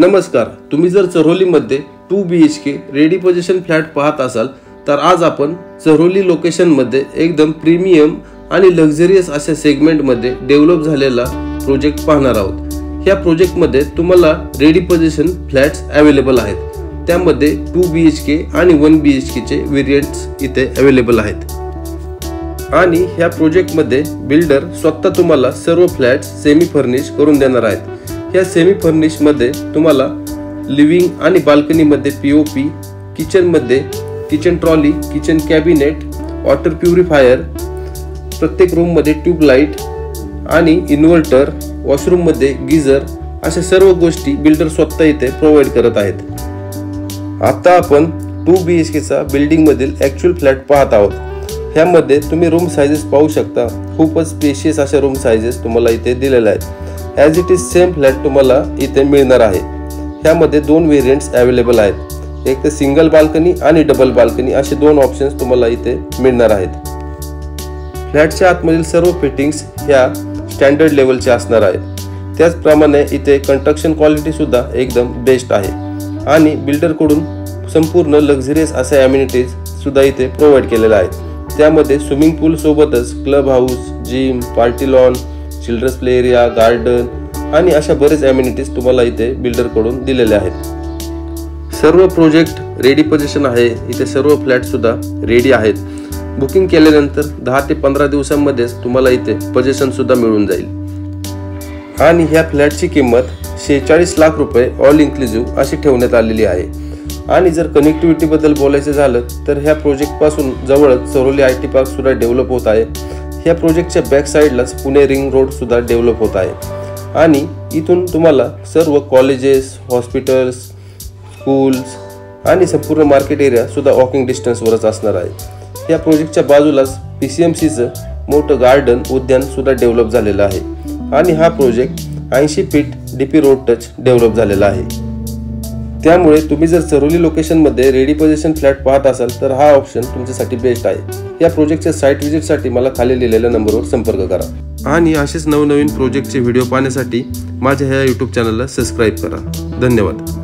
नमस्कार, तुम्ही जर चरोलीमध्ये 2 BHK रेडी पोझिशन फ्लॅट पाहत असाल तर आज आपण चरोली लोकेशनमध्ये एकदम प्रीमियम आणि लक्झरियस अशा सेगमेंटमध्ये डेव्हलप झालेला प्रोजेक्ट पाहणार आहोत। या प्रोजेक्टमध्ये तुम्हाला रेडी पोझिशन फ्लॅट्स अवेलेबल आहेत। त्यामध्ये 2 BHK आणि 1 BHK चे व्हेरियंट्स इथे अवेलेबल आहेत आणि ह्या प्रोजेक्टमध्ये बिल्डर स्वतः तुम्हाला सर्व फ्लॅट्स सेमी फर्निश करून देणार आहेत। या सेमी फर्निश मध्ये तुम्हाला लिव्हिंग आणि बाल्कनी मध्ये POP, किचन मध्ये kitchen trolley, kitchen cabinet, water purifier, प्रत्येक रूम मध्ये ट्यूब लाईट आणि इन्व्हर्टर, वॉशरूम मध्ये गीझर अशा सर्व गोष्टी बिल्डर स्वतः इथे प्रोव्हाइड करत आहेत। आता आपण 2 BHK चा बिल्डिंग मधील ऍक्च्युअल फ्लॅट पाहत आहोत। ह्यामध्ये तुम्ही रूम साइजेस पाहू शकता। खूपच स्पेशियस अशा रूम साइजेस तुम्हाला इथे दिलेल्या आहेत। As it is same flat तुम्हाला इथे मिळणार आहे। ह्यामध्ये 2 व्हेरियंट्स अवेलेबल आहेत। एक तर सिंगल बाल्कनी आणि डबल बाल्कनी असे 2 ऑप्शन्स तुम्हाला इथे मिळणार आहेत। फ्लॅटच्या आतमधील सर्व फिटिंग्स ह्या स्टँडर्ड लेवलचे असणार आहेत। त्याचप्रमाणे इथे कंस्ट्रक्शन क्वालिटी सुद्धा एकदम बेस्ट आहे आणि बिल्डर कडून संपूर्ण लक्झरियस असे अम्युनिटीज सुद्धा इथे प्रोव्हाइड केलेले आहेत। त्यामध्ये स्विमिंग पूल सोबतच club house, gym, party lawn, children's play area, garden आणि अशा बरेच अम्युनिटीज तुम्हाला इथे बिल्डर कडून दिलेले आहेत। सर्व प्रोजेक्ट रेडी पोझिशन आहे। इथे सर्व फ्लॅट सुद्धा रेडी आहेत। बुकिंग केल्यानंतर 10 ते 15 दिवसांमध्येच तुम्हाला इथे पोझिशन सुद्धा मिळून जाईल आणि ह्या फ्लॅटची किंमत 46 लाख रुपये ऑल इन्क्लुसिव्ह अशी ठेवण्यात आलेली आहे। आणि जर कनेक्टिव्हिटी बद्दल बोलायचं झालं तर ह्या प्रोजेक्ट पासून जवळच चरोली IT पार्क सुद्धा डेव्हलप होत आहे। ह्या प्रोजेक्टच्या बॅक साइडलाच पुणे रिंग रोड सुद्धा डेव्हलप होत आहे आणि इथून तुम्हाला सर्व कॉलेजेस, हॉस्पिटल्स, स्कूल्स आणि संपूर्ण मार्केट एरिया सुद्धा वॉकिंग डिस्टन्सवरच असणार आहे। या प्रोजेक्टच्या बाजूलाच PCMCचं मोठं गार्डन उद्यान सुद्धा डेव्हलप झालेलं आहे आणि हा project 80 feet DP road touch develop झालेला आहे। त्यामुळे तुम्ही जर चरोली लोकेशनमध्ये रेडी पोझिशन फ्लॅट पाहत असाल तर हा ऑप्शन तुमच्यासाठी बेस्ट आहे। या प्रोजेक्टच्या साइट व्हिजिटसाठी मला खाली लिहिलेल्या नंबरवर संपर्क करा आणि असेच नवनवीन प्रोजेक्टचे व्हिडिओ पाहण्यासाठी माझ्या ह्या YouTube चॅनलला सबस्क्राइब करा। धन्यवाद।